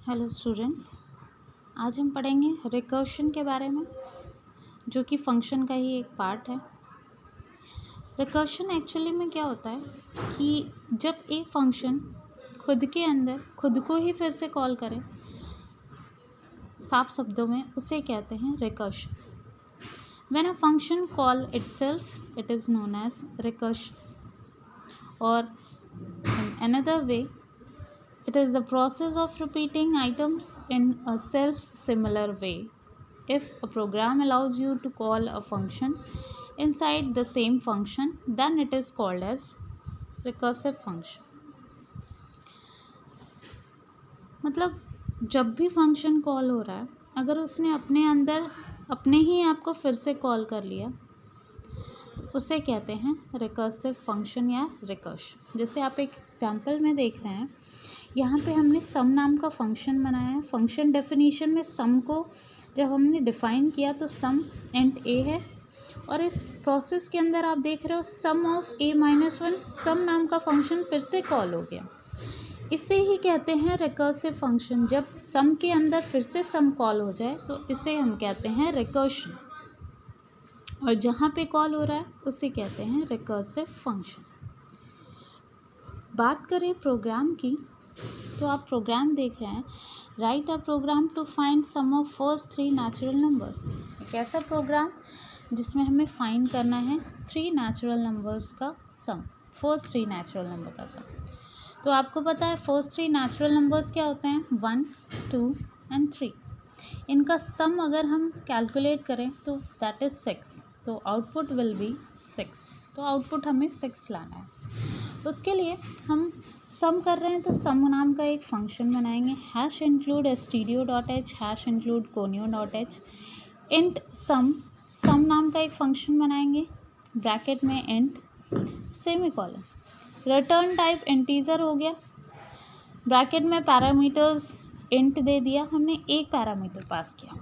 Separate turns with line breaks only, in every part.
Hello students, आज हम पढ़ेंगे रिकर्शन के बारे में, जो कि फंक्शन का ही एक पार्ट है। रिकर्शन एक्चुअली में क्या होता है कि जब एक फंक्शन खुद के अंदर खुद को ही फिर से कॉल करे, साफ शब्दों में उसे कहते हैं recursion. When a function call itself it is known as recursion, और in another way it is the process of repeating items in a self-similar way. If a program allows you to call a function inside the same function, then it is called as recursive function. मतलब जब भी function call हो रहा है, अगर उसने अपने अंदर अपने ही आप को फिर से कॉल कर लिया, तो उसे कहते हैं रिकर्सिव फंक्शन या रिकर्शन। जैसे आप एक एग्जाम्पल में देख रहे हैं, यहाँ पे हमने सम नाम का फंक्शन बनाया है। फंक्शन डेफिनेशन में सम को जब हमने डिफ़ाइन किया तो सम एंड ए है, और इस प्रोसेस के अंदर आप देख रहे हो सम ऑफ ए माइनस वन, सम नाम का फंक्शन फिर से कॉल हो गया। इसे ही कहते हैं रिकर्सिव फंक्शन। जब सम के अंदर फिर से सम कॉल हो जाए तो इसे हम कहते हैं रिकर्शन, और जहाँ पे कॉल हो रहा है उसे कहते हैं रिकर्सिव फंक्शन। बात करें प्रोग्राम की, तो आप प्रोग्राम देख रहे हैं, write a program to find sum of first three natural numbers. एक ऐसा प्रोग्राम जिसमें हमें फाइंड करना है थ्री नेचुरल नंबर्स का सम, फर्स्ट थ्री नेचुरल नंबर का सम। तो आपको पता है फर्स्ट थ्री नेचुरल नंबर्स क्या होते हैं, 1, 2 एंड 3। इनका सम अगर हम कैलकुलेट करें तो दैट इज़ 6, तो आउटपुट विल बी 6। तो आउटपुट हमें 6 लाना है। उसके लिए हम सम कर रहे हैं तो सम नाम का एक फंक्शन बनाएंगे, hash include stdio.h, hash include conio.h, int sum, sum नाम का एक फंक्शन बनाएंगे, ब्रैकेट में int, semicolon, return type integer हो गया, ब्रैकेट में पैरामीटर्स इंट दे दिया, हमने एक पैरामीटर पास किया,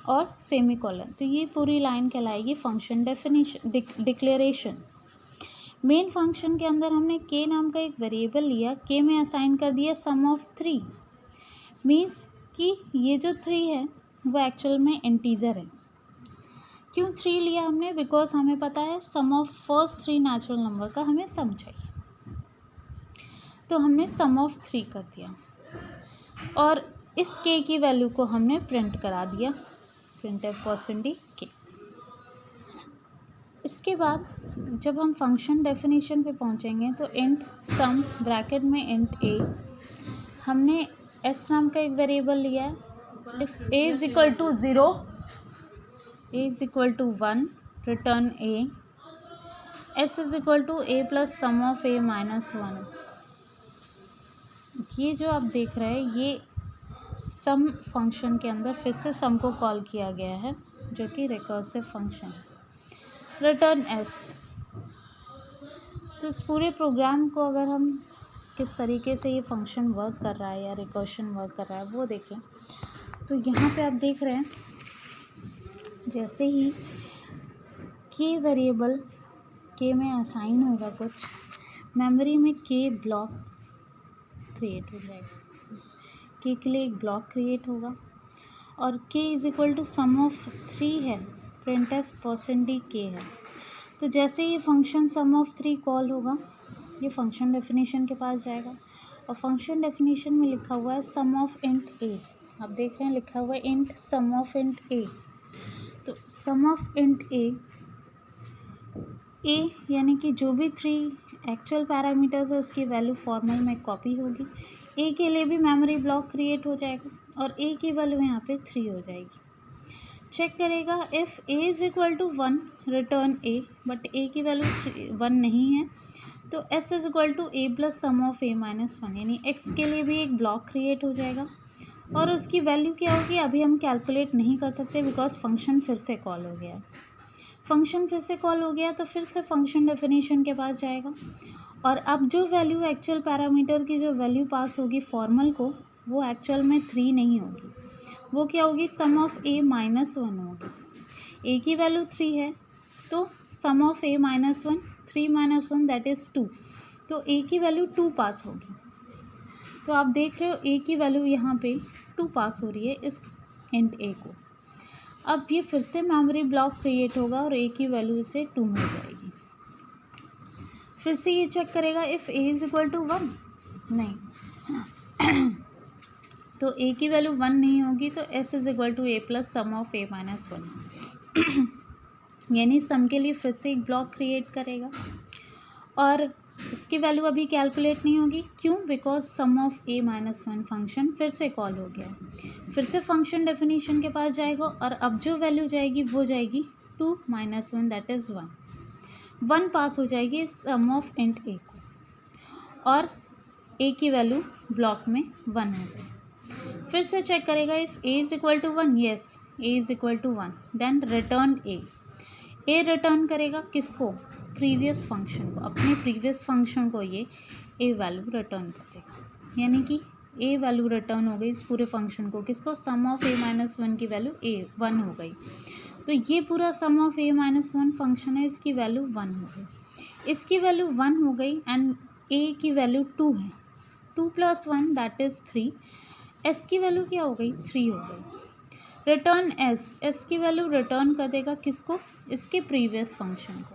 और सेमीकोलन। तो ये पूरी लाइन कहलाएगी function definition declaration. Main function के अंदर हमने के नाम का एक वेरिएबल लिया, के में असाइन कर दिया सम ऑफ 3, मीन्स कि ये जो 3 है वो एक्चुअल में इंटीजर है। क्यों 3 लिया हमने, बिकॉज हमें पता है सम ऑफ फर्स्ट 3 नेचुरल नंबर का हमें सम चाहिए, तो हमने सम ऑफ 3 कर दिया, और इस के की वैल्यू को हमने प्रिंट करा दिया, printf %d_k। इसके बाद जब हम फंक्शन डेफिनेशन पे पहुंचेंगे तो इंट सम, ब्रैकेट में इंट ए, हमने एस नाम का एक वेरिएबल लिया है, if a is equal to 0, a is equal to 1, return a, s is equal to a plus sum of a minus 1। ये जो आप देख रहे हैं ये सम फंक्शन के अंदर फिर से सम को कॉल किया गया है, जो कि रिकर्सिव फंक्शन है। Return S. तो इस पूरे प्रोग्राम को अगर हम किस तरीके से ये फंक्शन वर्क कर रहा है या रिकर्शन वर्क कर रहा है वो देखें, तो यहाँ पे आप देख रहे हैं जैसे ही के वेरिएबल के में असाइन होगा कुछ, मेमोरी में के ब्लॉक क्रिएट हो जाएगा, के लिए एक ब्लॉक क्रिएट होगा, और k is equal to sum of 3 है, printf%d_k है। तो जैसे ये फंक्शन सम ऑफ 3 कॉल होगा, ये फंक्शन डेफिनेशन के पास जाएगा, और फंक्शन डेफिनेशन में लिखा हुआ है सम ऑफ इंट ए। आप देख रहे हैं लिखा हुआ है इंट सम ऑफ इंट ए। तो सम ऑफ इंट ए यानी कि जो भी 3 एक्चुअल पैरामीटर्स है उसकी वैल्यू फॉर्मल में कॉपी होगी, ए के लिए भी मेमोरी ब्लॉक क्रिएट हो जाएगा, और ए की वैल्यू यहाँ पे 3 हो जाएगी। चेक करेगा, if a is equal to 1, return a, but a की वैल्यू 1 नहीं है, तो s is equal to a plus sum of a minus 1, यानी x के लिए भी एक ब्लॉक क्रिएट हो जाएगा, और उसकी वैल्यू क्या होगी अभी हम कैलकुलेट नहीं कर सकते, बिकॉज फंक्शन फिर से कॉल हो गया। फंक्शन फिर से कॉल हो गया तो फिर से फंक्शन डेफिनेशन के पास जाएगा, और अब जो वैल्यू एक्चुअल पैरामीटर की जो वैल्यू पास होगी फॉर्मल को, वो एक्चुअल में 3 नहीं होगी, वो क्या होगी, सम ऑफ a माइनस 1 होगी। a की वैल्यू 3 है तो sum of a minus 1, 3 minus 1 that is 2, तो a की वैल्यू 2 पास होगी। तो आप देख रहे हो ए की वैल्यू यहाँ पे 2 पास हो रही है इस इंट ए को। अब ये फिर से मेमोरी ब्लॉक क्रिएट होगा और ए की वैल्यू इसे 2 हो जाएगी। फिर से ये चेक करेगा if a is equal to 1, नहीं तो ए की वैल्यू 1 नहीं होगी, तो s is equal to a plus sum of a minus 1 यानी सम के लिए फिर से एक ब्लॉक क्रिएट करेगा और इसकी वैल्यू अभी कैलकुलेट नहीं होगी। क्यों? Because sum of a minus 1 function फिर से कॉल हो गया है। फिर से फंक्शन डेफिनेशन के पास जाएगा और अब जो वैल्यू जाएगी वो जाएगी 2 माइनस 1 दैट इज़ 1 पास हो जाएगी सम ऑफ इंट ए को और ए की वैल्यू ब्लॉक में 1 हो गई। फिर से चेक करेगा if a is equal to 1, yes a is equal to 1, then return a return करेगा किसको? प्रीवियस फंक्शन को, अपने प्रीवियस फंक्शन को ये ए वैल्यू रिटर्न कर देगा, यानी कि ए वैल्यू रिटर्न हो गई इस पूरे फंक्शन को किसको? सम ऑफ ए माइनस 1 की वैल्यू ए 1 हो गई। तो ये पूरा सम ऑफ ए माइनस 1 फंक्शन है, इसकी वैल्यू 1 हो गई, इसकी वैल्यू 1 हो गई एंड ए की वैल्यू 2 है, 2 + 1 दैट इज़ 3, एस की वैल्यू क्या हो गई? 3 हो गई। रिटर्न एस की वैल्यू रिटर्न कर देगा किसको? इसके प्रीवियस फंक्शन को,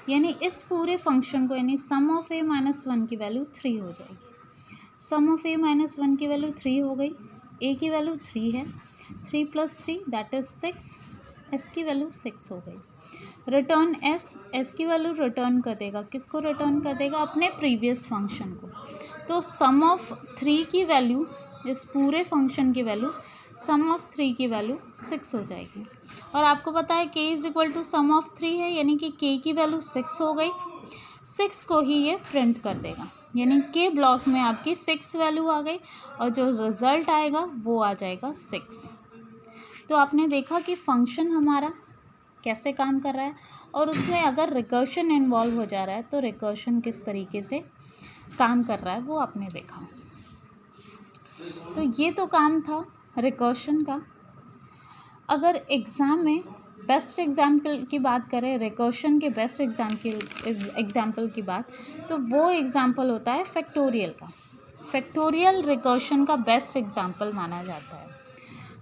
यानी इस पूरे फंक्शन को, यानी सम ऑफ ए माइनस 1 की वैल्यू 3 हो जाएगी। सम ऑफ ए माइनस 1 की वैल्यू 3 हो गई, ए की वैल्यू 3 है, 3 + 3 दैट इज़ 6, एस की वैल्यू 6 हो गई। रिटर्न एस की वैल्यू रिटर्न कर देगा किसको? रिटर्न कर देगा अपने प्रीवियस फंक्शन को। तो सम ऑफ 3 की वैल्यू, इस पूरे फंक्शन की वैल्यू सम ऑफ 3 की वैल्यू 6 हो जाएगी। और आपको पता है k is equal to sum of 3 है, यानी कि k की वैल्यू 6 हो गई, 6 को ही ये प्रिंट कर देगा, यानी k ब्लॉक में आपकी 6 वैल्यू आ गई और जो रिज़ल्ट आएगा वो आ जाएगा 6। तो आपने देखा कि फंक्शन हमारा कैसे काम कर रहा है और उसमें अगर रिकर्शन इन्वॉल्व हो जा रहा है तो रिकर्शन किस तरीके से काम कर रहा है वो आपने देखा। तो ये तो काम था रिकर्शन का। अगर एग्ज़ाम में बेस्ट एग्जाम्पल की बात करें, रिकर्शन के बेस्ट एग्जाम्पल की बात, तो वो एग्जाम्पल होता है फैक्टोरियल का। फैक्टोरियल रिकर्शन का बेस्ट एग्जाम्पल माना जाता है।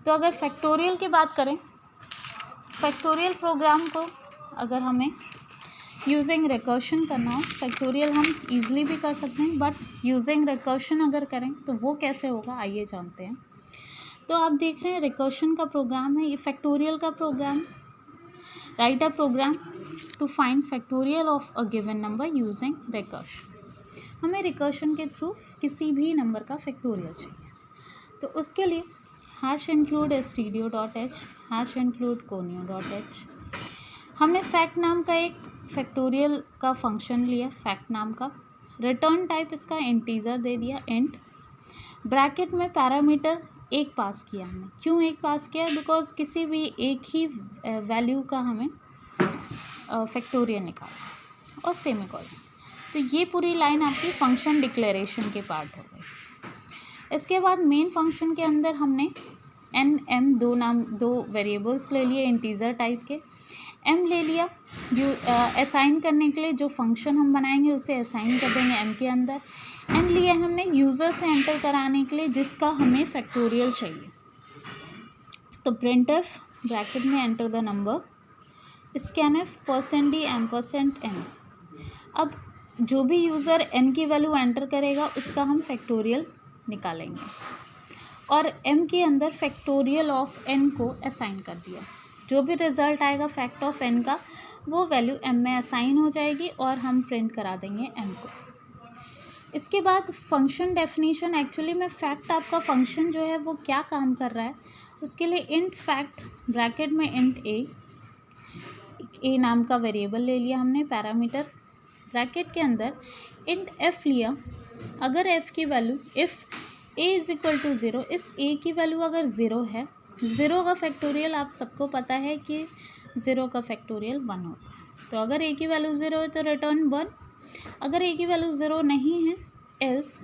तो अगर फैक्टोरियल की बात करें, फैक्टोरियल प्रोग्राम को अगर हमें यूजिंग रिकर्शन करना हो, फैक्टोरियल हम ईज़िली भी कर सकते हैं, बट यूजिंग रिकर्शन अगर करें तो वो कैसे होगा आइए जानते हैं। तो आप देख रहे हैं रिकर्शन का प्रोग्राम है, ये फैक्टोरियल का program. Write a program to find factorial of a given number using recursion. हमें रिकर्शन के थ्रू किसी भी नंबर का फैक्टोरियल चाहिए, तो उसके लिए #include stdio.h, #include conio.h। हमने फैक्ट नाम का एक फैक्टोरियल का फंक्शन लिया, फैक्ट नाम का। रिटर्न टाइप इसका इंटीजर दे दिया, इंट। ब्रैकेट में पैरामीटर एक पास किया हमने। क्यों एक पास किया? बिकॉज किसी भी एक ही वैल्यू का हमें फैक्टोरियल निकालना और सेमीकोलन। तो ये पूरी लाइन आपकी फंक्शन डिक्लेरेशन के पार्ट हो गई। इसके बाद मेन फंक्शन के अंदर हमने दो वेरिएबल्स ले लिए इंटीजर टाइप के। m ले लिया असाइन करने के लिए, जो फंक्शन हम बनाएंगे उसे असाइन कर देंगे m के अंदर। n लिया हमने यूज़र से एंटर कराने के लिए जिसका हमें फैक्टोरियल चाहिए। तो printf ब्रैकेट में enter the number, scanf %d %n। अब जो भी यूज़र n की वैल्यू एंटर करेगा उसका हम फैक्टोरियल निकालेंगे और m के अंदर फैक्टोरियल ऑफ n को असाइन कर दिया। जो भी रिज़ल्ट आएगा फैक्ट ऑफ n का वो वैल्यू m में असाइन हो जाएगी और हम प्रिंट करा देंगे m को। इसके बाद फंक्शन डेफिनेशन, एक्चुअली में फैक्ट आपका फंक्शन जो है वो क्या काम कर रहा है उसके लिए इंट फैक्ट ब्रैकेट में इंट ए नाम का वेरिएबल ले लिया हमने पैरामीटर। ब्रैकेट के अंदर इंट f लिया। अगर f की value if a is equal to 0, इस a की वैल्यू अगर 0 है, 0 का फैक्टोरियल आप सबको पता है कि 0 का फैक्टोरियल 1 होता है। तो अगर a की वैल्यू 0 है तो रिटर्न 1। अगर a की वैल्यू 0 नहीं है else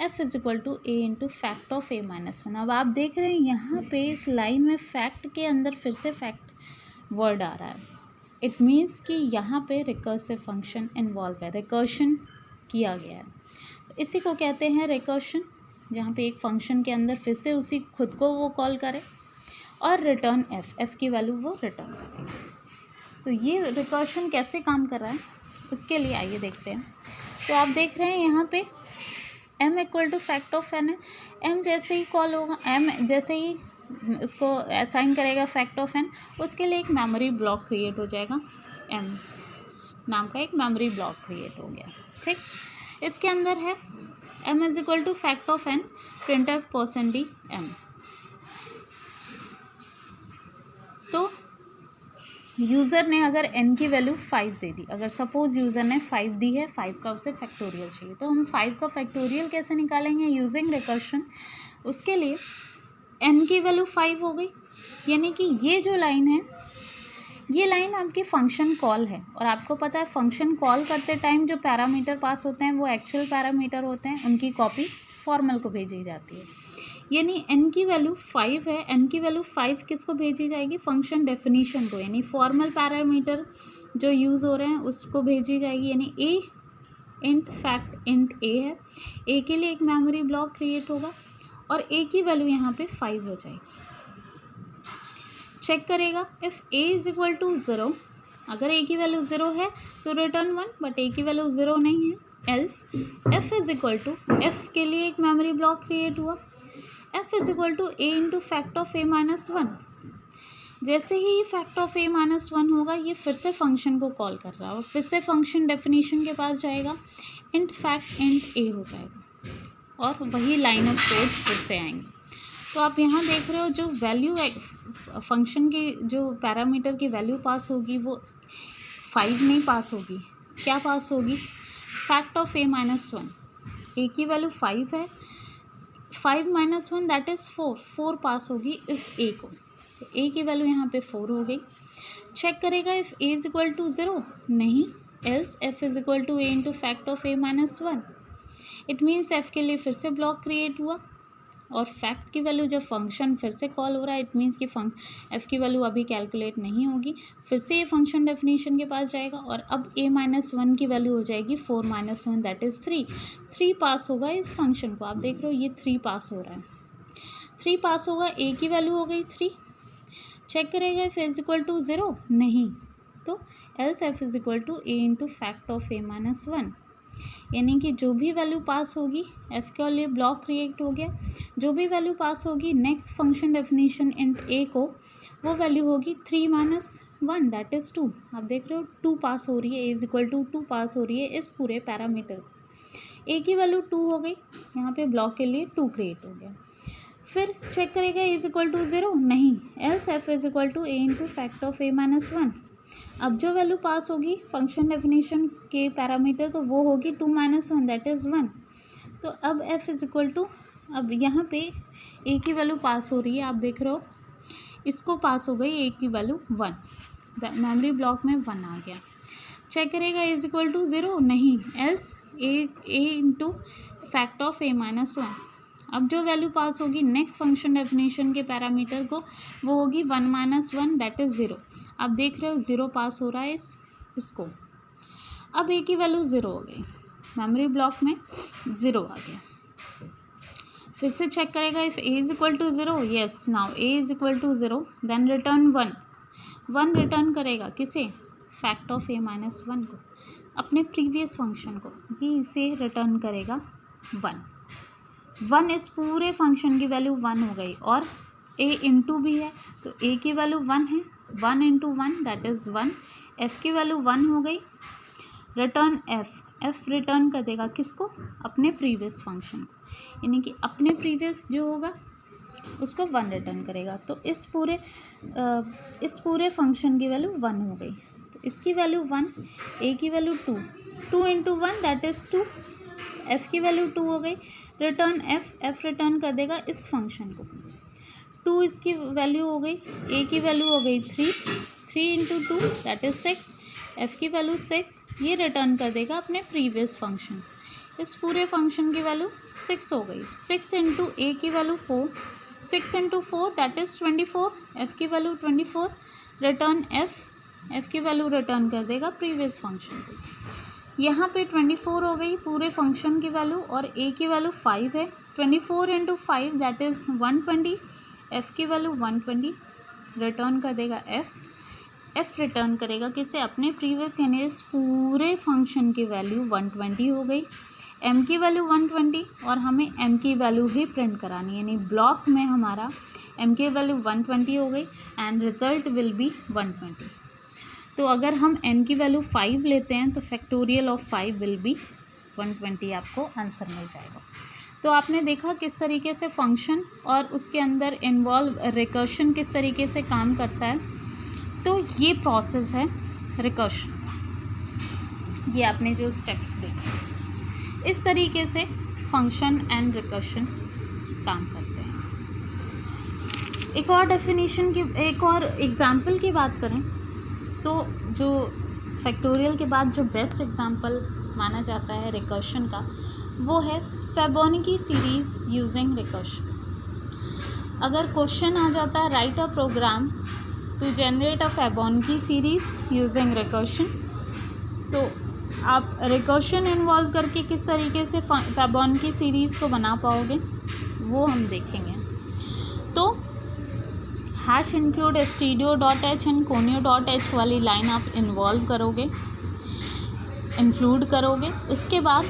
f is equal to a into fact of a minus 1। अब आप देख रहे हैं यहाँ पे इस लाइन में फैक्ट के अंदर फिर से फैक्ट वर्ड आ रहा है। इट मीन्स कि यहाँ पे रिकर्सिव फंक्शन इन्वॉल्व है, रिकर्शन किया गया है। इसी को कहते हैं रिकर्शन। जहाँ पे एक फंक्शन के अंदर फिर से उसी खुद को वो कॉल करे, और रिटर्न एफ की वैल्यू वो रिटर्न करेगा। तो ये रिकर्शन कैसे काम कर रहा है उसके लिए आइए देखते हैं। तो आप देख रहे हैं यहाँ पे m equal to fact of n है। m जैसे ही कॉल होगा, m जैसे ही उसको असाइन करेगा फैक्ट ऑफ n, उसके लिए एक मेमोरी ब्लॉक क्रिएट हो जाएगा। m नाम का एक मेमोरी ब्लॉक क्रिएट हो गया। ठीक, इसके अंदर है m is equal to fact of n printf %d m। तो यूज़र ने अगर n की वैल्यू 5 दे दी, अगर सपोज यूज़र ने 5 दी है, 5 का उसे फैक्टोरियल चाहिए, तो हम 5 का फैक्टोरियल कैसे निकालेंगे यूजिंग रिकर्शन। उसके लिए n की वैल्यू 5 हो गई, यानी कि ये जो लाइन है, ये लाइन आपकी फंक्शन कॉल है, और आपको पता है फंक्शन कॉल करते टाइम जो पैरामीटर पास होते हैं वो एक्चुअल पैरामीटर होते हैं, उनकी कॉपी फॉर्मल को भेजी जाती है। यानी n की वैल्यू 5 है, n की वैल्यू 5 किसको भेजी जाएगी, फंक्शन डेफिनीशन को, यानी फॉर्मल पैरामीटर जो यूज़ हो रहे हैं उसको भेजी जाएगी। यानी a int fact int a है, a के लिए एक मेमोरी ब्लॉक क्रिएट होगा और a की वैल्यू यहाँ पे 5 हो जाएगी। चेक करेगा if a is equal to 0, अगर a की वैल्यू 0 है तो रिटर्न 1, बट a की वैल्यू 0 नहीं है। Else f is equal to, f के लिए एक मेमोरी ब्लॉक क्रिएट हुआ, f is equal to a into fact of a minus 1। जैसे ही फैक्ट ऑफ a माइनस 1 होगा, ये फिर से फंक्शन को कॉल कर रहा है और फिर से फंक्शन डेफिनेशन के पास जाएगा, इंट फैक्ट इंट a हो जाएगा और वही लाइन ऑफ कोड्स फिर से आएंगे। तो आप यहाँ देख रहे हो जो वैल्यू फंक्शन की जो पैरामीटर की वैल्यू पास होगी वो 5 नहीं पास होगी, क्या पास होगी, fact of a minus 1। a की वैल्यू 5 है, 5 माइनस 1 दैट इज़ 4 पास होगी इस a को, तो a की वैल्यू यहाँ पे 4 हो गई। चेक करेगा if a is equal to 0, नहीं, else f is equal to a into fact of a minus 1। It means f के लिए फिर से ब्लॉक क्रिएट हुआ और फैक्ट की वैल्यू जब फंक्शन फिर से कॉल हो रहा है, इट मीन्स कि f की वैल्यू अभी कैलकुलेट नहीं होगी, फिर से ये फंक्शन डेफिनेशन के पास जाएगा और अब a माइनस 1 की वैल्यू हो जाएगी 4 माइनस 1 दैट इज़ 3 पास होगा इस फंक्शन को। आप देख रहे हो ये 3 पास हो रहा है, 3 पास होगा, a की वैल्यू हो गई 3। चेक करेगा इफ इज इक्वल टू 0, नहीं, तो else f is equal to a into fact of a minus 1। यानी कि जो भी वैल्यू पास होगी, f के लिए ब्लॉक क्रिएट हो गया, जो भी वैल्यू पास होगी next function definition int a को, वो वैल्यू होगी 3 माइनस 1 दैट इज़ 2। आप देख रहे हो 2 पास हो रही है, a इज इक्वल टू 2 पास हो रही है इस पूरे पैरामीटर। a की वैल्यू 2 हो गई, यहाँ पे ब्लॉक के लिए 2 क्रिएट हो गया। फिर चेक करेगा a इज इक्वल टू 0, नहीं, else f is equal to a into fact of a minus 1। अब जो वैल्यू पास होगी फंक्शन डेफिनेशन के पैरामीटर को, वो होगी 2 माइनस 1 दैट इज़ 1। तो अब f इज इक्वल टू, अब यहाँ पे a की वैल्यू पास हो रही है, आप देख रहे हो इसको पास हो गई a की वैल्यू 1, मेमोरी ब्लॉक में 1 आ गया। चेक करेगा इज इक्वल टू 0, नहीं, else a into fact of a minus 1। अब जो वैल्यू पास होगी नेक्स्ट फंक्शन डेफिनेशन के पैरामीटर को, वो होगी 1 माइनस 1 दैट इज़ 0। आप देख रहे हो 0 पास हो रहा है इसको। अब a की वैल्यू 0 हो गई, मेमोरी ब्लॉक में 0 आ गया। फिर से चेक करेगा if a is equal to 0, yes, now a is equal to 0, then return 1 return करेगा, किसे, फैक्ट ऑफ a माइनस 1 को, अपने प्रीवियस फंक्शन को, ये इसे रिटर्न करेगा 1 इस पूरे फंक्शन की वैल्यू 1 हो गई और a इंटू भी है, तो a की वैल्यू 1 है, 1 इंटू 1 दैट इज़ 1, f की वैल्यू 1 हो गई, रिटर्न f रिटर्न कर देगा किसको, अपने प्रीवियस फंक्शन को, यानी कि अपने प्रीवियस जो होगा उसको 1 रिटर्न करेगा। तो इस पूरे फंक्शन की वैल्यू 1 हो गई, तो इसकी वैल्यू 1, a की value 2 into 1 that is 2, f की वैल्यू 2 हो गई, रिटर्न f रिटर्न कर देगा इस फंक्शन को, 2 इसकी वैल्यू हो गई, a की वैल्यू हो गई 3 इंटू 2 दैट इज़ 6, f की वैल्यू 6, ये रिटर्न कर देगा अपने प्रीवियस फंक्शन। इस पूरे फंक्शन की वैल्यू 6 हो गई, 6 इंटू a की value 4, 6 into 4 that is 24, f की वैल्यू 24, रिटर्न f की वैल्यू रिटर्न कर देगा प्रीवियस फंक्शन को। यहाँ पे 24 हो गई पूरे फंक्शन की वैल्यू और a की वैल्यू 5 है, 24 इंटू 5 दैट इज़ 120, एफ़ की वैल्यू 120 रिटर्न कर देगा एफ़ रिटर्न करेगा किसे, अपने प्रीवियस यानी इस पूरे फंक्शन की वैल्यू 120 हो गई, एम की वैल्यू 120 और हमें एम की वैल्यू ही प्रिंट करानी है, यानी ब्लॉक में हमारा एम की वैल्यू 120 हो गई एंड रिजल्ट विल बी 120। तो अगर हम एन की वैल्यू 5 लेते हैं तो फैक्टोरियल ऑफ 5 विल बी 120, आपको आंसर मिल जाएगा। तो आपने देखा किस तरीके से फंक्शन और उसके अंदर इन्वॉल्व रिकर्शन किस तरीके से काम करता है। तो ये प्रोसेस है रिकर्शन का, ये आपने जो स्टेप्स देखे, इस तरीके से फंक्शन एंड रिकर्शन काम करते हैं। एक और डेफिनेशन की, एक और एग्जाम्पल की बात करें तो जो फैक्टोरियल के बाद जो बेस्ट एग्जाम्पल माना जाता है रिकर्शन का वो है फैबोनिकी सीरीज़ यूजिंग रिकर्शन। अगर क्वेश्चन आ जाता है write a program to generate a Fibonacci series using recursion, तो आप रिकर्शन इन्वॉल्व करके किस तरीके से फैबोनिकी सीरीज़ को बना पाओगे वो हम देखेंगे। तो hash include stdio.h and conio.h वाली लाइन आप इन्वॉल्व करोगे, इंक्लूड करोगे। उसके बाद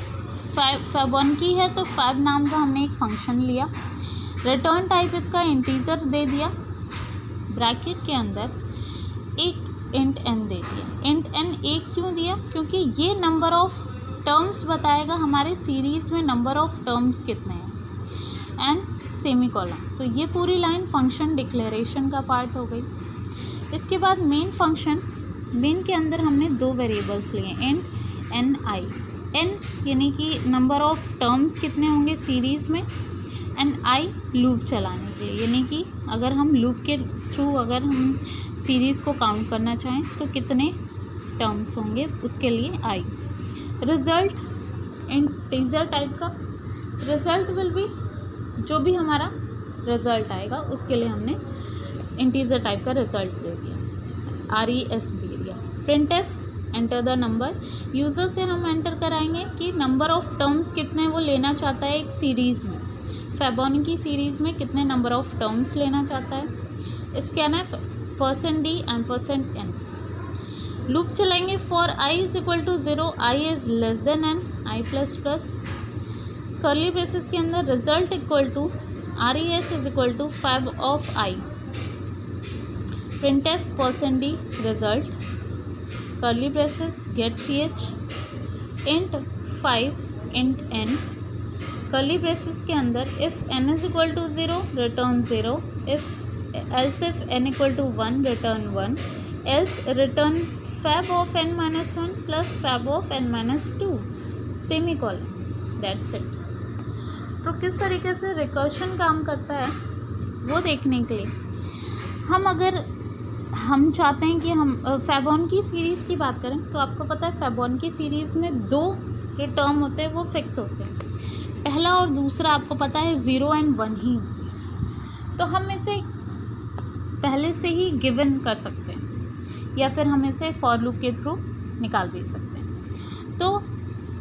फैबोनिकी है तो फैब नाम का हमने एक फंक्शन लिया, रिटर्न टाइप इसका इंटीजर दे दिया, ब्रैकेट के अंदर एक इंट एन दे दिया। इंट एन एक क्यों दिया, क्योंकि ये नंबर ऑफ टर्म्स बताएगा हमारे सीरीज़ में नंबर ऑफ टर्म्स कितने हैं, एंड सेमी कॉलम। तो ये पूरी लाइन फंक्शन डिक्लेरेशन का पार्ट हो गई। इसके बाद मेन फंक्शन, मेन के अंदर हमने दो वेरिएबल्स लिए, एन एन आई। एन यानी कि नंबर ऑफ टर्म्स कितने होंगे सीरीज़ में, एंड आई लूप चलाने के लिए, यानी कि अगर हम लूप के थ्रू अगर हम सीरीज़ को काउंट करना चाहें तो कितने टर्म्स होंगे उसके लिए आई। रिज़ल्ट इंटीजर टाइप का, रिज़ल्ट विल बी जो भी हमारा रिज़ल्ट आएगा उसके लिए हमने इंटीजर टाइप का रिज़ल्ट दे दिया, RES दे दिया। Print F enter the number, user से हम एंटर कराएंगे कि नंबर ऑफ़ टर्म्स कितने वो लेना चाहता है एक सीरीज़ में, फैबोनिकी सीरीज़ में कितने नंबर ऑफ़ टर्म्स लेना चाहता है। Scanf %d and %n। Loop चलाएंगे for i is equal to 0, i is less than n, i plus plus, curly braces के अंदर result equal to RES is equal to fab of i, printf %d result, curly braces get ch int 5 int n, curly braces के अंदर if n is equal to 0 return 0, else if n equal to 1 return 1, else return fab of n minus 1 plus fab of n minus 2, semicolon, that's it. तो किस तरीके से recursion काम करता है वो देखने के लिए हम अगर हम चाहते हैं कि हम फैबोनिकी सीरीज़ की बात करें तो आपको पता है फैबोनिकी सीरीज़ में दो जो टर्म होते हैं वो फिक्स होते हैं, पहला और दूसरा आपको पता है 0 एंड 1 ही, तो हम इसे पहले से ही गिवन कर सकते हैं या फिर हम इसे फॉर लूप के थ्रू निकाल भी सकते हैं। तो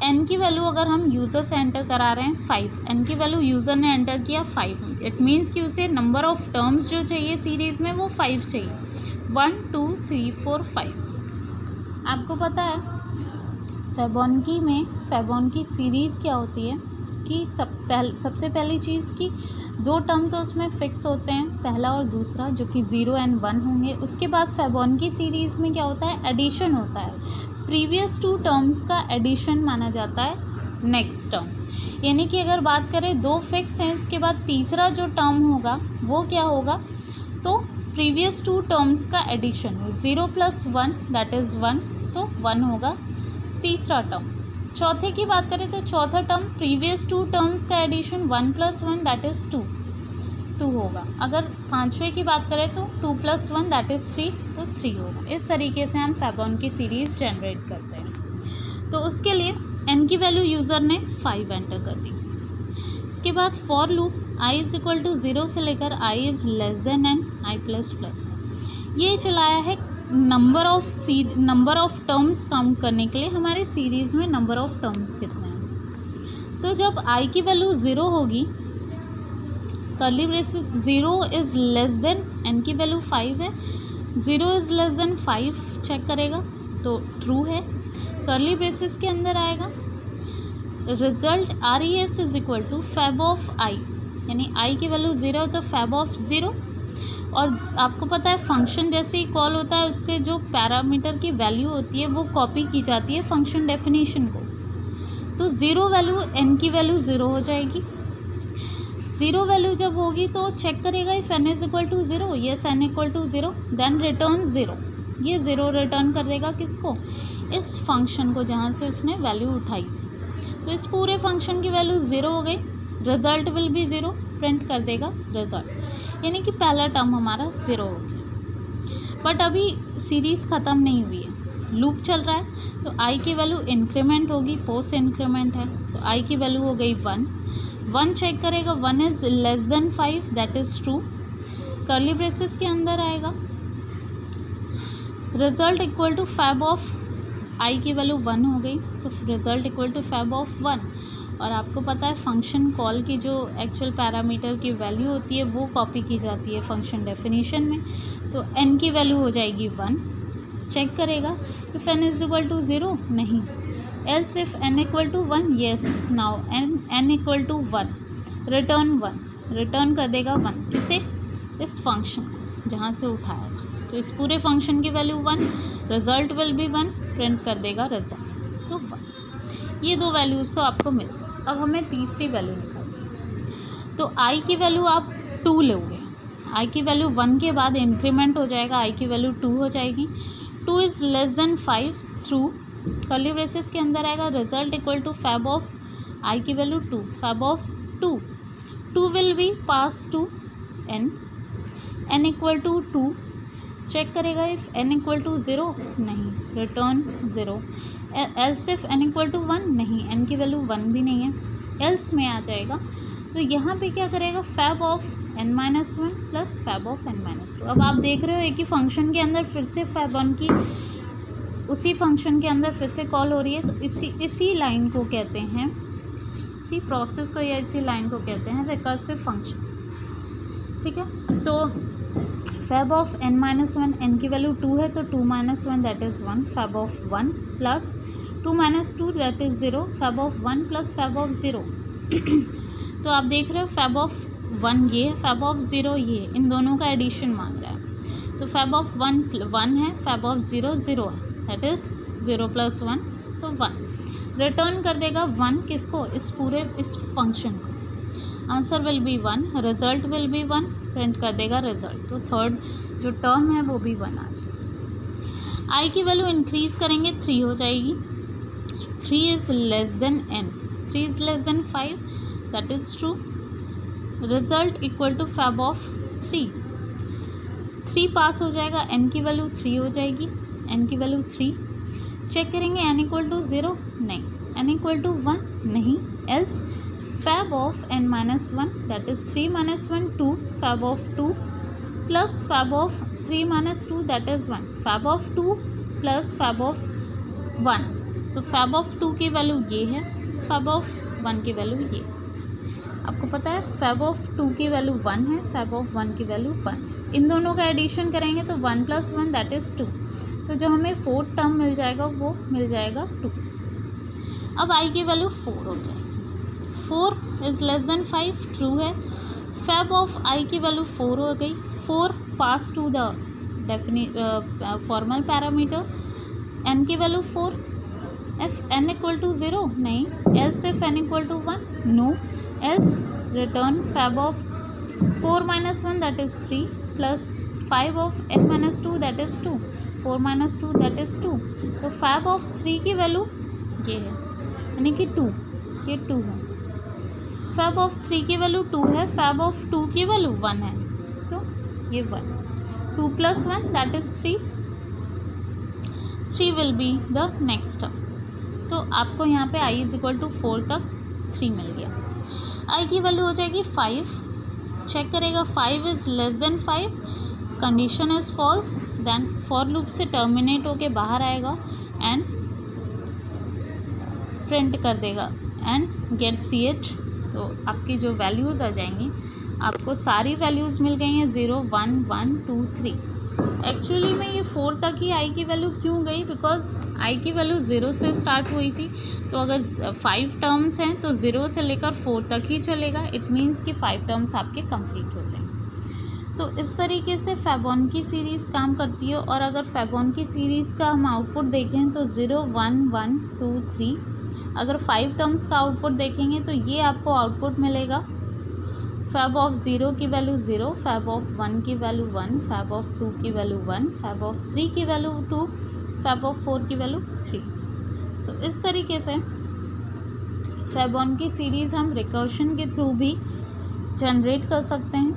n की वैल्यू अगर हम यूज़र से एंटर करा रहे हैं 5, n की वैल्यू यूज़र ने एंटर किया 5, इट मीन्स कि उसे नंबर ऑफ़ टर्म्स जो चाहिए सीरीज़ में वो 5 चाहिए, 1 2 3 4 5। आपको पता है फैबोनिकी में फैबोनिकी सीरीज़ क्या होती है कि सबसे पहली चीज़ कि दो टर्म तो उसमें फ़िक्स होते हैं, पहला और दूसरा, जो कि 0 एंड 1 होंगे। उसके बाद फैबोनिकी सीरीज़ में क्या होता है, एडिशन होता है, प्रीवियस 2 टर्म्स का एडिशन माना जाता है नेक्स्ट टर्म, यानी कि अगर बात करें दो फिक्स हैं, इसके बाद तीसरा जो टर्म होगा वो क्या होगा, तो प्रीवियस 2 टर्म्स का एडिशन, 0 + 1 दैट इज़ 1, तो 1 होगा तीसरा टर्म। चौथे की बात करें तो चौथा टर्म प्रीवियस 2 टर्म्स का एडिशन 1 + 1 दैट इज़ 2 होगा। अगर पाँचवें की बात करें तो 2 + 1 दैट इज़ 3, तो 3 होगा। इस तरीके से हम फैबोनिकी सीरीज़ जनरेट करते हैं। तो उसके लिए n की वैल्यू यूज़र ने 5 एंटर कर दी। इसके बाद for loop i is equal to 0 से लेकर i is less than n, i plus plus, ये चलाया है नंबर ऑफ़ टर्म्स काउंट करने के लिए हमारे सीरीज़ में नंबर ऑफ़ टर्म्स कितने हैं। तो जब i की वैल्यू 0 होगी curly braces 0 is less than, n की वैल्यू 5 है, 0 इज़ लेस देन 5 चेक करेगा तो ट्रू है। कर्ली ब्रेसेस के अंदर आएगा result RES is equal to fab of i, यानी आई की वैल्यू 0 तो फैब ऑफ 0। और आपको पता है फंक्शन जैसे ही कॉल होता है उसके जो पैरामीटर की वैल्यू होती है वो कॉपी की जाती है फंक्शन डेफिनेशन को। तो 0 वैल्यू n की वैल्यू 0 हो जाएगी। 0 वैल्यू जब होगी तो चेक करेगा if n is equal to 0, yes n equal to 0, then return 0। ये 0 रिटर्न कर देगा किसको, इस फंक्शन को जहाँ से उसने वैल्यू उठाई थी। तो इस पूरे फंक्शन की वैल्यू 0 हो गई, रिजल्ट विल बी 0, प्रिंट कर देगा रिजल्ट, यानी कि पहला टर्म हमारा 0 हो गया। बट अभी सीरीज़ ख़त्म नहीं हुई है, लूप चल रहा है, तो i की वैल्यू इंक्रीमेंट होगी, पोस्ट इंक्रीमेंट है, तो i की वैल्यू हो गई 1 चेक करेगा, 1 is less than 5, that is true. Curly braces के अंदर आएगा result equal to fab of i की वैल्यू 1 हो गई, तो result equal to fab of 1। और आपको पता है फंक्शन कॉल की जो एक्चुअल पैरामीटर की वैल्यू होती है वो कॉपी की जाती है फंक्शन डेफिनेशन में, तो n की वैल्यू हो जाएगी 1। चेक करेगा if n is equal to 0, नहीं, else if n equal to 1, yes, now n equal to 1, return 1, return कर देगा 1 किसे, इस फंक्शन जहाँ से उठाया था। तो इस पूरे फंक्शन की value 1, result will be 1, print कर देगा रिजल्ट, तो 1। ये दो वैल्यूज़ तो आपको मिल। अब हमें तीसरी वैल्यू निकालनी, तो i की वैल्यू आप 2 लोगे, i की वैल्यू 1 के बाद इंक्रीमेंट हो जाएगा, i की वैल्यू 2 हो जाएगी, 2 is less than 5, true. Curly braces के अंदर आएगा result equal to fab of i की value 2, fab of 2 will be pass to n equal to 2, check करेगा इफ n इक्वल टू 0, नहीं, return 0। Else if n equal to 1, नहीं, n की value 1 भी नहीं है, एल्स में आ जाएगा। तो यहाँ पे क्या करेगा, fab of n-1 plus fab of n-2। अब आप देख रहे हो एक ही फंक्शन के अंदर फिर से फैब 1 की उसी फंक्शन के अंदर फिर से कॉल हो रही है, तो इसी लाइन को कहते हैं, इसी प्रोसेस को या इसी लाइन को कहते हैं रिकर्सिव फंक्शन, ठीक है। तो फैब ऑफ n-1, n की वैल्यू 2 है तो 2-1 that is 1, fab of 1 plus 2-2 that is 0, fab of 1 plus fab of 0। तो आप देख रहे हो फैब ऑफ 1 ये है, फैब ऑफ 0 ये है, इन दोनों का एडिशन मांग रहा है। तो फैब ऑफ 1 है, फैब ऑफ 0 0 है, दैट इज़ 0 + 1, तो 1 रिटर्न कर देगा 1 किसको, इस फंक्शन को। Answer will be 1, result will be 1, print कर देगा रिजल्ट। तो थर्ड जो टर्म है वो भी 1 आ जाएगा। i की वैल्यू इंक्रीज़ करेंगे 3 हो जाएगी, 3 is less than n, 3 is less than 5, that is true. Result equal to fab of 3 pass हो जाएगा, n की वैल्यू 3 हो जाएगी, n की वैल्यू 3। चेक करेंगे n इक्वल टू 0, नहीं, n इक्वल टू 1, नहीं, else fab of n-1 that is 3-1 2, fab of 2 plus fab of 3-2 that is 1, fab of 2 plus fab of 1। तो फैब ऑफ 2 की वैल्यू ये है, फैब ऑफ 1 की वैल्यू ये। आपको पता है फैब ऑफ 2 की वैल्यू 1 है, फैब ऑफ 1 की वैल्यू 1, इन दोनों का एडिशन करेंगे तो 1 + 1 दैट इज़ 2। तो जो हमें फोर्थ टर्म मिल जाएगा वो मिल जाएगा 2। अब i की वैल्यू 4 हो जाएगी, 4 इज़ लेस देन 5, ट्रू है। फैब ऑफ i की वैल्यू 4 हो गई, 4 pass to the formal parameter, n की value 4, if n equal to 0, नहीं, else if n equal to 1, no, else return fab of 4-1 that is 3 plus 5 of n-2 that is 2, 4-2 that is 2। तो fab of 3 की value ये है, यानी कि 2, ये 2 है। फैब ऑफ 3 की वैल्यू 2 है, फैब ऑफ 2 की वैल्यू 1 है, तो ये 1, 2 + 1 that is 3, 3 will be the next term. तो आपको यहाँ पे i इज इक्वल टू 4 तक 3 मिल गया। i की वैल्यू हो जाएगी 5, चेक करेगा 5 is less than 5, condition is false, then for loop से टर्मिनेट होके बाहर आएगा एंड प्रिंट कर देगा एंड गेट ch। तो आपकी जो वैल्यूज़ आ जाएंगी आपको सारी वैल्यूज़ मिल गई हैं 0 1 1 2 3। एक्चुअली में ये 4 तक ही आई की वैल्यू क्यों गई, बिकॉज आई की वैल्यू 0 से स्टार्ट हुई थी। तो अगर 5 टर्म्स हैं तो 0 से लेकर 4 तक ही चलेगा। इट मीन्स कि 5 टर्म्स आपके कंप्लीट होते हैं। तो इस तरीके से फैबोनकी सीरीज़ काम करती है। और अगर फैबोनकी सीरीज़ का हम आउटपुट देखें तो 0 1 1 2 3। अगर 5 टर्म्स का आउटपुट देखेंगे तो ये आपको आउटपुट मिलेगा फैब ऑफ 0 की वैल्यू 0, फैब ऑफ 1 की वैल्यू 1, फैब ऑफ 2 की वैल्यू 1, फैब ऑफ 3 की वैल्यू 2, फैब ऑफ 4 की वैल्यू 3। तो इस तरीके से फैबोनकी सीरीज़ हम रिकर्शन के थ्रू भी जनरेट कर सकते हैं।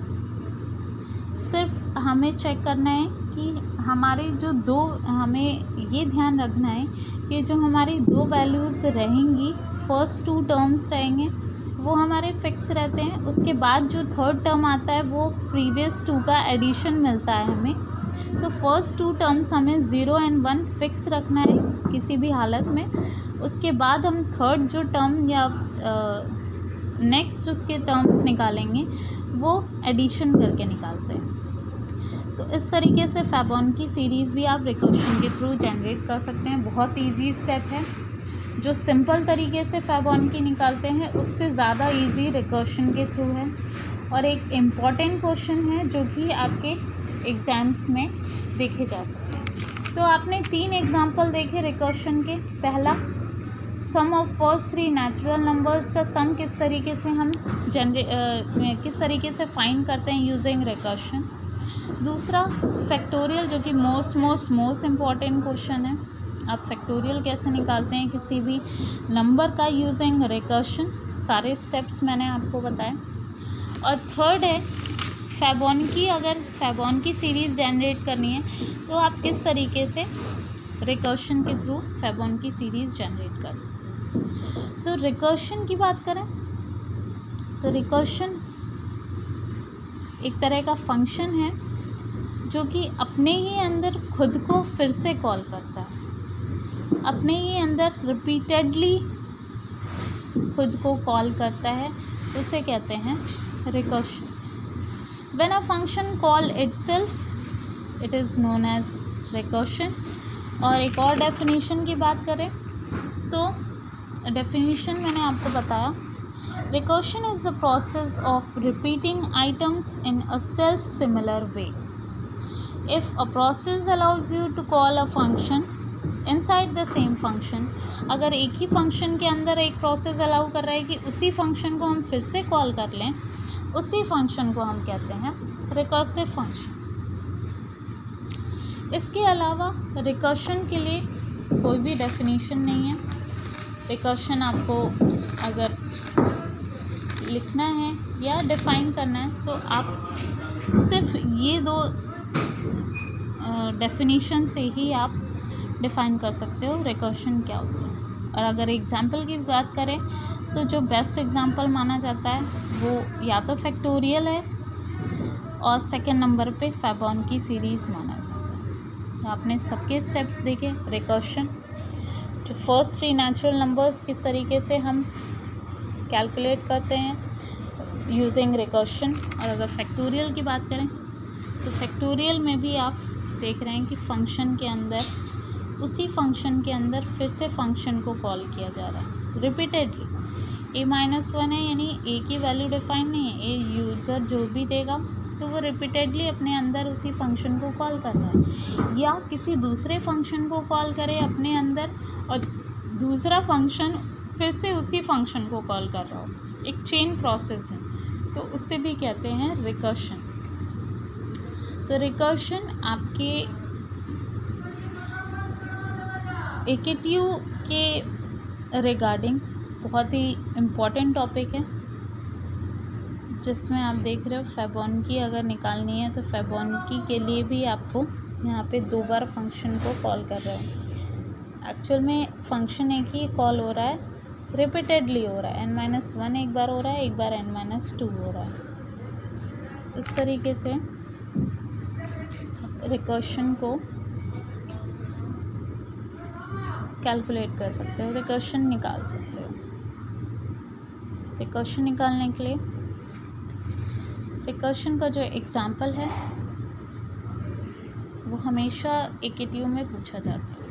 सिर्फ हमें चेक करना है कि हमारे जो हमें ये ध्यान रखना है कि जो हमारी 2 वैल्यूज़ रहेंगी, फर्स्ट 2 टर्म्स रहेंगे वो हमारे फिक्स रहते हैं। उसके बाद जो थर्ड टर्म आता है वो प्रीवियस 2 का एडिशन मिलता है हमें। तो फर्स्ट 2 टर्म्स हमें 0 एंड 1 फिक्स रखना है किसी भी हालत में। उसके बाद हम थर्ड जो टर्म या नेक्स्ट उसके टर्म्स निकालेंगे वो एडिशन करके निकालते हैं। तो इस तरीके से फैबोनकी सीरीज़ भी आप रिकर्शन के थ्रू जनरेट कर सकते हैं। बहुत ईजी स्टेप है। जो सिंपल तरीके से फैबोनकी निकालते हैं उससे ज़्यादा इजी रिकर्शन के थ्रू है। और एक इम्पॉर्टेंट क्वेश्चन है जो कि आपके एग्ज़ाम्स में देखे जा सकते हैं। तो आपने 3 एग्जाम्पल देखे रिकर्शन के। पहला, सम ऑफ फर्स्ट 3 नेचुरल नंबर्स का सम किस तरीके से हम किस तरीके से फाइंड करते हैं यूजिंग रिकर्शन। दूसरा, फैक्टोरियल, जो कि मोस्ट इम्पॉर्टेंट क्वेश्चन है। आप फैक्टोरियल कैसे निकालते हैं किसी भी नंबर का यूजिंग रिकर्शन। सारे स्टेप्स मैंने आपको बताए। और थर्ड है फैबोनकी। अगर फैबोनकी सीरीज़ जनरेट करनी है तो आप किस तरीके से रिकर्शन के थ्रू फैबोनकी सीरीज़ जनरेट कर सकते हैं। तो रिकर्शन की बात करें तो रिकर्शन एक तरह का फंक्शन है जो कि अपने ही अंदर खुद को फिर से कॉल करता है, अपने ही अंदर रिपीटेडली खुद को कॉल करता है। उसे कहते हैं recursion. When a function call itself it is known as recursion. और एक और डेफिनेशन की बात करें तो डेफिनेशन मैंने आपको बताया, recursion is the process of repeating items in a self similar way. If a process allows you to call a function inside the same function, अगर एक ही फंक्शन के अंदर एक प्रोसेस अलाउ कर रहा है कि उसी फंक्शन को हम फिर से कॉल कर लें, उसी फंक्शन को हम कहते हैं रिकर्सिव फंक्शन। इसके अलावा रिकर्शन के लिए कोई भी डेफिनेशन नहीं है। रिकर्शन आपको अगर लिखना है या डिफ़ाइन करना है तो आप सिर्फ ये 2 डेफिनेशन से ही आप डिफ़ाइन कर सकते हो रिकर्शन क्या होता है। और अगर एग्जाम्पल की बात करें तो जो बेस्ट एग्जाम्पल माना जाता है वो या तो फैक्टोरियल है और सेकंड नंबर पे फैबोनकी सीरीज़ माना जाता है। तो आपने सबके स्टेप्स देखे। रिकर्शन, जो फर्स्ट 3 नेचुरल नंबर्स किस तरीके से हम कैलकुलेट करते हैं यूजिंग रिकर्शन। और अगर फैक्टोरियल की बात करें तो फैक्टोरियल में भी आप देख रहे हैं कि फंक्शन के अंदर, उसी फंक्शन के अंदर फिर से फंक्शन को कॉल किया जा रहा है रिपीटेडली। a-1 है यानी a की वैल्यू डिफाइन नहीं है, a यूज़र जो भी देगा तो वो रिपीटेडली अपने अंदर उसी फंक्शन को कॉल कर रहा है, या किसी दूसरे फंक्शन को कॉल करे अपने अंदर और दूसरा फंक्शन फिर से उसी फंक्शन को कॉल कर रहा हो, एक चेन प्रोसेस है, तो उससे भी कहते हैं रिकर्शन। तो रिकर्शन आपके AKTU के रिगार्डिंग बहुत ही इम्पॉर्टेंट टॉपिक है, जिसमें आप देख रहे हो फैबोनकी अगर निकालनी है तो फैबोनकी के लिए भी आपको यहाँ पे 2 बार फंक्शन को कॉल कर रहे हो। एक्चुअल में फंक्शन एक ही कॉल हो रहा है, रिपीटेडली हो रहा है। n-1 एक बार हो रहा है, एक बार n-2 हो रहा है। इस तरीके से रिकर्शन को कैलकुलेट कर सकते हो, रिकर्शन निकाल सकते हो। रिकर्शन निकालने के लिए रिकर्शन का जो एग्जाम्पल है वो हमेशा AKTU में पूछा जाता है।